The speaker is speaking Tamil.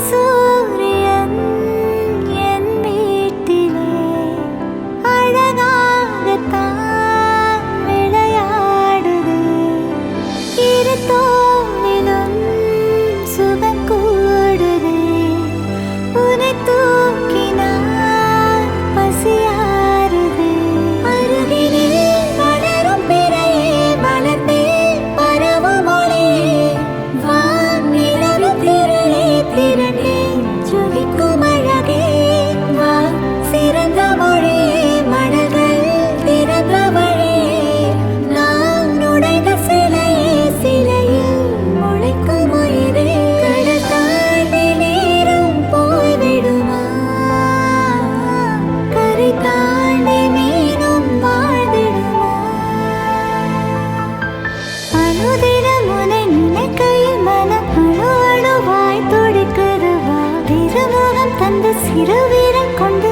சூரியன் என் வீட்டிலே அழகாகத்தான் விளையாடுது. இரு தோளிலும் சுகம் கூடுது. உன்னை தூக்கினால் பசியாறுது. அருகினில் வளரும் பிறையே வளர்ந்தே பரவும் ஒளியே வானிலவின் திரளே திரளே ஜொலிக்கும் அழகே வா சிறந்த மொழியே மடல்கள் திறந்த வழியே நாம் நுழைந்த சிலையே சிலையில் முளைக்கும் உயிரே கடல் தாண்டி நீரும் போய்விடுமா கரை தாண்டி மீனும் வாழ்ந்திடுமா அனுதினம் உன்னை நினைக்கையில் மனம் அணு அணுவாய் துடிக்குது வா திருமுகம் தந்து சிறு வீரன் கொண்டு